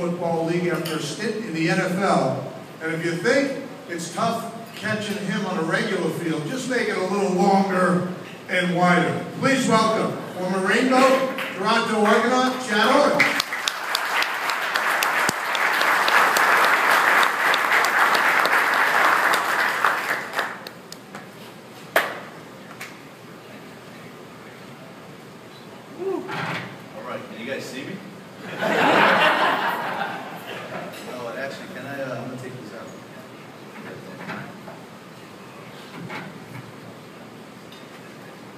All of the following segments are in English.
Football League after a stint in the NFL. And if you think it's tough catching him on a regular field, just make it a little longer and wider. Please welcome former Rainbow, Toronto Argonaut, Owens. You guys see me? No, actually, can I, I'm going to take this out.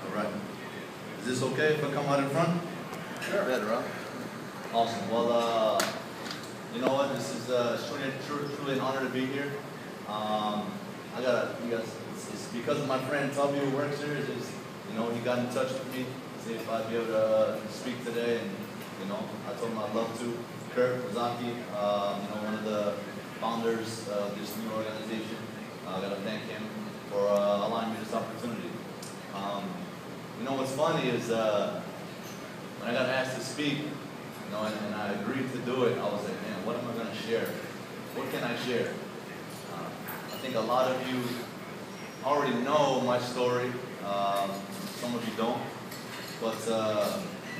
All right. Is this okay if I come out in front? Sure. Better, huh? Awesome. Well, you know what? This is truly an honor to be here. You guys, it's because of my friend Tubby who works here. It's just, you know, he got in touch with me to see if I'd be able to speak today. And, you know, I told him I'd love to. Kurt Kozaki, you know, one of the founders of this new organization. I got to thank him for allowing me this opportunity. You know, what's funny is when I got asked to speak, you know, and I agreed to do it, I was like, man, what am I going to share? What can I share? I think a lot of you already know my story. Some of you don't, but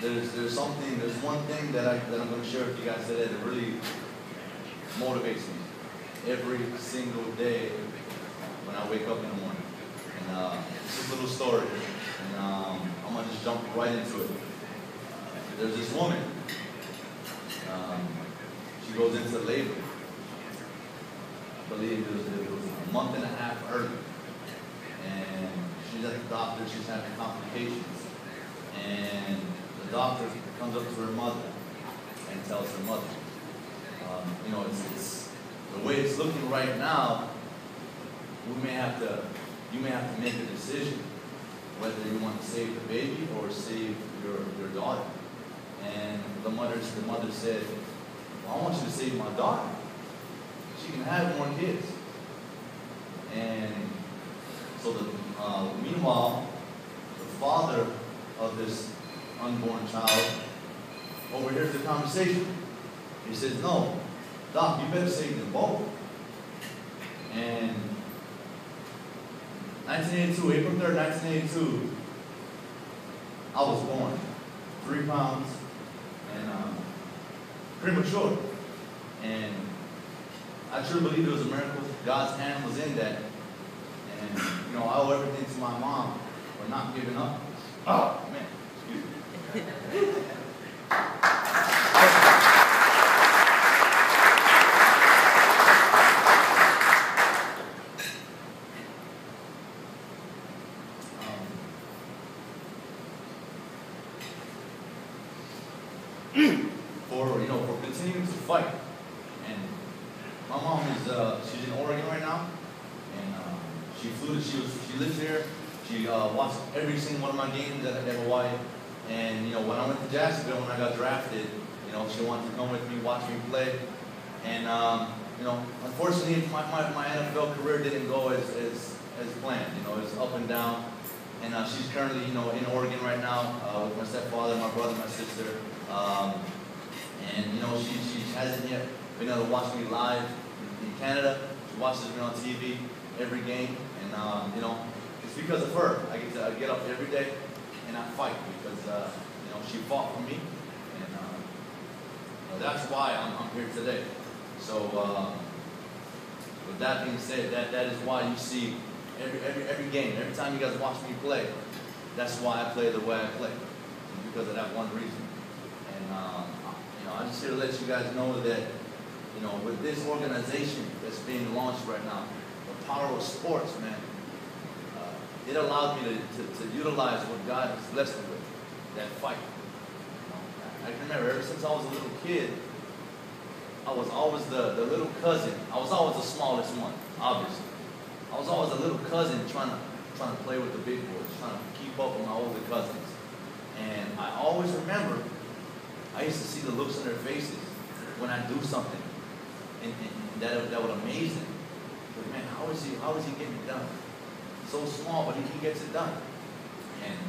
there's one thing that I'm going to share with you guys today that really motivates me every single day when I wake up in the morning. And it's a little story, and I'm going to just jump right into it. There's this woman. She goes into labor. I believe it was a month and a half early. And she's at the doctor, she's having complications. And the doctor comes up to her mother and tells her mother, you know, it's the way it's looking right now, you may have to make a decision whether you want to save the baby or save your daughter. And the mother said, well, I want you to save my daughter. She can have more kids. And so meanwhile, the father of this unborn child overhears the conversation. He says, no, Doc, you better save them both. And 1982, April 3rd, 1982, I was born 3 pounds and premature. And I truly believe it was a miracle. God's hand was in that. And, you know, I owe everything to my mom for not giving up. Oh, man, excuse me. For continuing to fight. And my mom is, she's in Oregon right now. And she lives here. She watched every single one of my games at Hawaii. And, you know, when I went to Jacksonville, when I got drafted, you know, she wanted to come with me, watch me play. And, you know, unfortunately, my NFL career didn't go as planned. You know, it's up and down. And she's currently, you know, in Oregon right now with my stepfather, my brother, my sister. And, you know, she hasn't yet been able to watch me live in Canada. She watches me on TV every game. And, you know, it's because of her. I get up every day and I fight because, you know, she fought for me. And you know, that's why I'm here today. So, with that being said, that is why you see every game, every time you guys watch me play, that's why I play the way I play. It's because of that one reason. And, you know, I'm just here to let you guys know that, you know, with this organization that's being launched right now, the power of sports, man, it allowed me to utilize what God has blessed me with, that fight. You know, I can remember ever since I was a little kid, I was always the little cousin. I was always the smallest one, obviously. I was always a little cousin trying to play with the big boys, trying to keep up with my older cousins. And I always remember, I used to see the looks on their faces when I do something, and that would amaze them. But man, how is he getting it done? So small, but he gets it done. And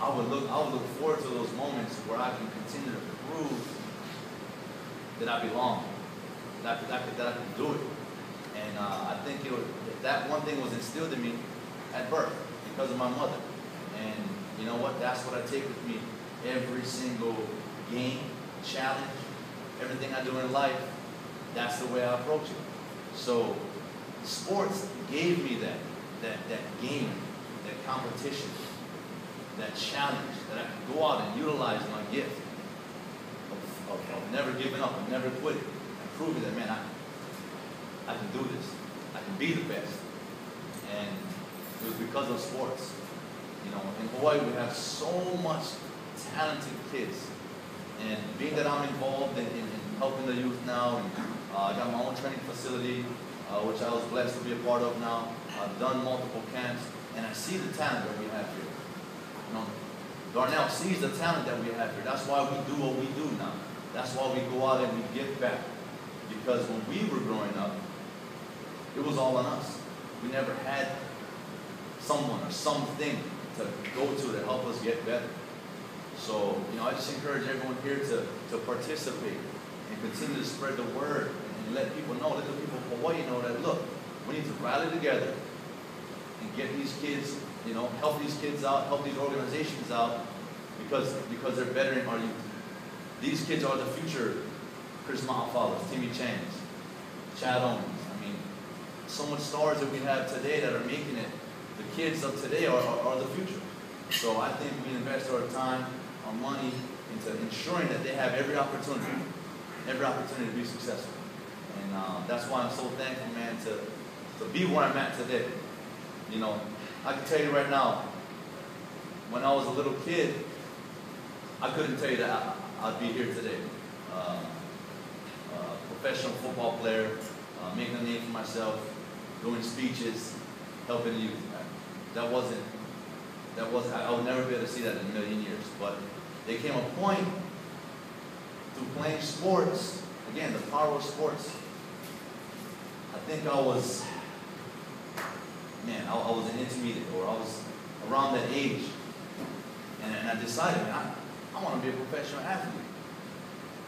I would look forward to those moments where I can continue to prove that I belonged, that I could do it. And I think that one thing was instilled in me at birth because of my mother. And you know what? That's what I take with me every single game, challenge, everything I do in life. That's the way I approach it. So sports gave me that game, that competition, that challenge, that I could go out and utilize my gift of never giving up, of never quitting, and proving that, man, I can do this. I can be the best. And it was because of sports. You know, in Hawaii we have so much talented kids. And being that I'm involved in helping the youth now, and I got my own training facility, which I was blessed to be a part of now. I've done multiple camps, and I see the talent that we have here. You know, Darnell sees the talent that we have here. That's why we do what we do now. That's why we go out and we give back. Because when we were growing up, it was all on us. We never had someone or something to go to help us get better. So, you know, I just encourage everyone here to participate and continue to spread the word and let people know, let the people of Hawaii know that, look, we need to rally together and get these kids, you know, help these kids out, help these organizations out, because they're bettering our youth. These kids are the future Chris Ma'afalas, Timmy Changs, Chad Owens. I mean, so much stars that we have today that are making it. The kids of today are the future. So I think we invest our time, our money into ensuring that they have every opportunity to be successful. And that's why I'm so thankful, man, to be where I'm at today. You know, I can tell you right now, when I was a little kid, I couldn't tell you that I'd be here today. Professional football player, making a name for myself, doing speeches, helping the youth. I would never be able to see that in a million years. But there came a point through playing sports, again, the power of sports. I think I was an intermediate, or I was around that age. And I decided, man, I want to be a professional athlete.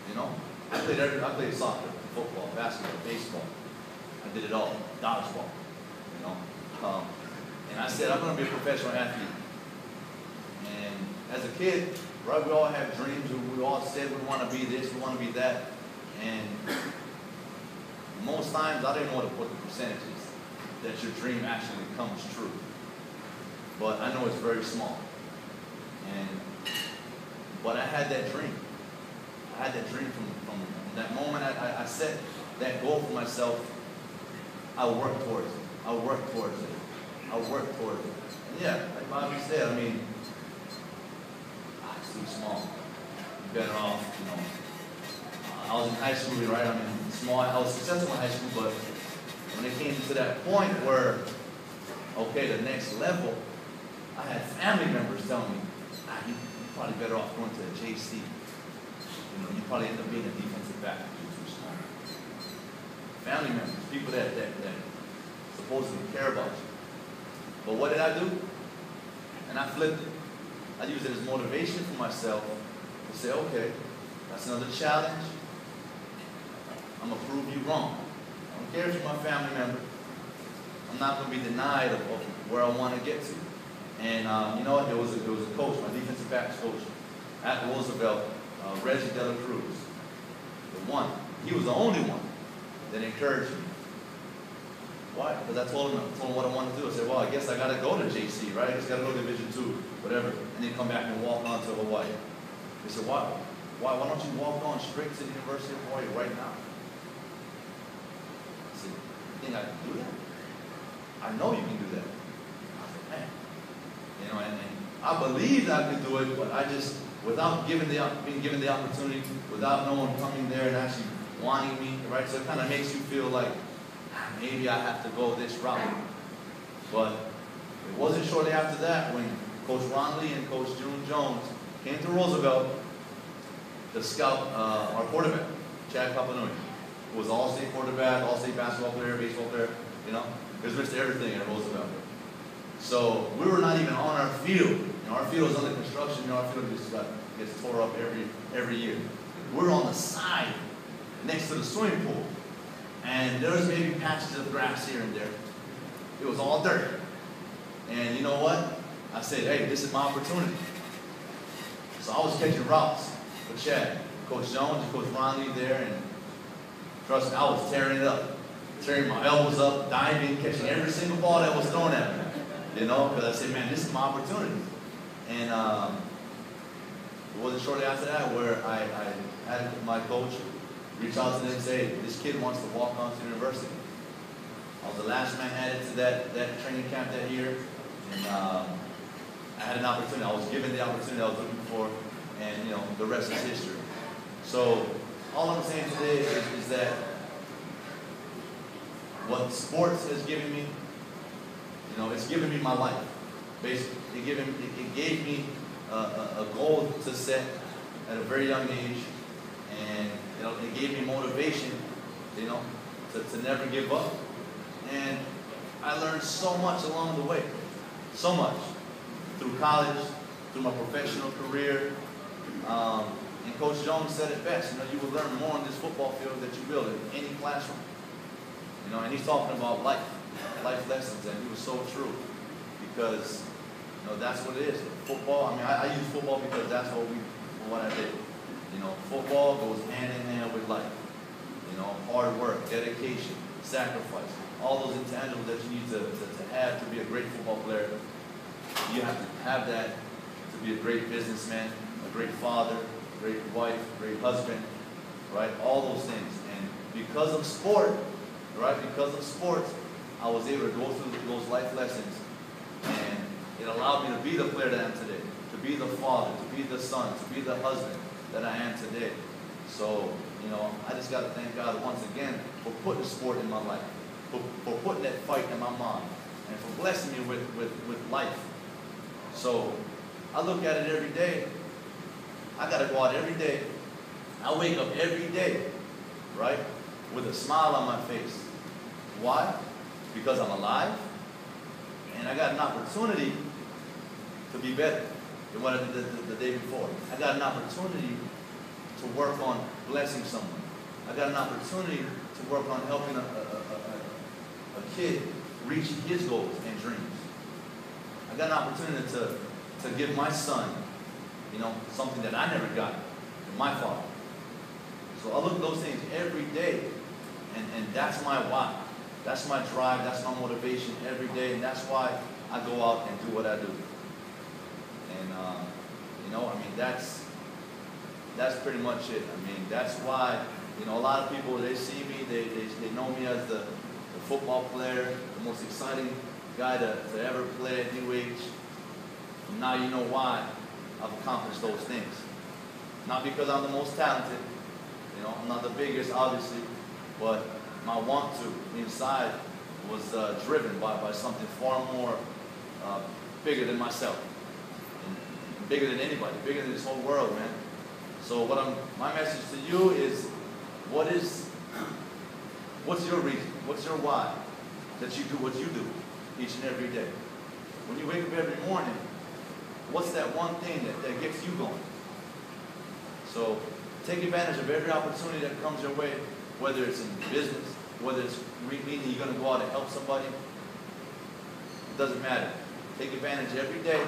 You know, I played soccer, football, basketball, baseball. I did it all, dodgeball, you know. And I said, I'm going to be a professional athlete. And as a kid, right, we all have dreams, and we all said we want to be this, we want to be that. And most times, I didn't know what the percentages that your dream actually comes true. But I know it's very small. But I had that dream. I had that dream from that moment I set that goal for myself. I worked towards it. I worked towards it. And yeah, like Bobby said, I mean, it's too small. You're better off, you know. I was in high school, right? I mean, small. I was successful in high school, but when it came to that point where, okay, the next level, I had family members telling me, you're probably better off going to a JC. You know, you probably end up being a defensive back if you're too small. Family members, people that supposedly care about you. But what did I do? And I flipped it. I used it as motivation for myself to say, okay, that's another challenge. I'm going to prove you wrong. I don't care if you're my family member. I'm not going to be denied of where I want to get to. And you know what? It was a coach, my defensive backs coach at Roosevelt, Reggie Dela Cruz. The one. He was the only one that encouraged me. Why? Because I told him what I wanted to do. I said, well, I guess I got to go to JC, right? I just got to go to Division II, whatever, and then come back and walk on to Hawaii. They said, why? Why don't you walk on straight to the University of Hawaii right now? I said, you think I can do that? I know you can do that. I said, man. You know, and I believed I could do it, but I just, without being given the opportunity, without no one coming there and actually wanting me, right? So it kind of makes you feel like, maybe I have to go this route. But it wasn't shortly after that when Coach Ron Lee and Coach June Jones came to Roosevelt to scout our quarterback, Chad Kapanui, who was all-state quarterback, all-state basketball player, baseball player, you know. He was Mr. Everything at Roosevelt. So we were not even on our field. You know, our field was under construction. You know, our field just gets tore up every year. We were on the side, next to the swimming pool. And there was maybe patches of grass here and there. It was all dirt. And you know what? I said, hey, this is my opportunity. So I was catching routes with Chad, Coach Jones and Coach Ronley there, and trust me, I was tearing it up. Tearing my elbows up, diving, catching every single ball that was thrown at me. You know, because I said, man, this is my opportunity. And it wasn't shortly after that where I had my coach reach out to them and say, this kid wants to walk on to university. I was the last man added to that training camp that year. And I had an opportunity. I was given the opportunity I was looking for. And, you know, the rest is history. So all I'm saying today is that what sports has given me, you know, it's given me my life. Basically, it gave me a goal to set at a very young age, and you know, it gave me motivation, you know, to never give up. And I learned so much along the way, so much through college, through my professional career. And Coach Jones said it best. You know, you will learn more on this football field that you will in any classroom. You know, and he's talking about life lessons, and he was so true, because you know that's what it is. Football. I mean, I use football because that's what I did. You know, football goes hand in hand with life. You know, hard work, dedication, sacrifice, all those intangibles that you need to have to be a great football player. You have to have that to be a great businessman, a great father, a great wife, a great husband, right? All those things. And because of sport, right? Because of sports, I was able to go through those life lessons, and it allowed me to be the player that I am today, to be the father, to be the son, to be the husband that I am today. So, you know, I just got to thank God once again for putting sport in my life, for putting that fight in my mind, and for blessing me with life. So, I look at it every day. I got to go out every day. I wake up every day, right, with a smile on my face. Why? Because I'm alive, and I got an opportunity to be better than what I did the day before. I got an opportunity to work on blessing someone. I got an opportunity to work on helping a kid reach his goals and dreams. I got an opportunity to give my son, you know, something that I never got from my father. So I look at those things every day, and that's my why. That's my drive, that's my motivation every day, and that's why I go out and do what I do. And, you know, I mean, that's pretty much it. I mean, that's why, you know, a lot of people, they see me, they know me as the football player, the most exciting guy to ever play at New Age. And now you know why I've accomplished those things. Not because I'm the most talented, you know, I'm not the biggest, obviously, but my want to inside was driven by something far more bigger than myself, and bigger than anybody, bigger than this whole world, man. So my message to you is, what's your reason? What's your why that you do what you do each and every day? When you wake up every morning, what's that one thing that gets you going? So take advantage of every opportunity that comes your way, whether it's in business, whether it's meaning you're going to go out and help somebody. It doesn't matter. Take advantage every day,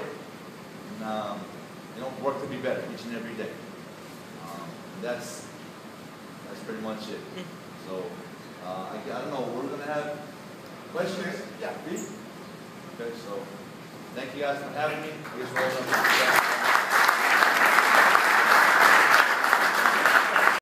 and you know, work to be better each and every day. That's pretty much it. So I don't know. We're going to have questions. Yeah, please. Okay. So thank you guys for having me. I guess we're all done.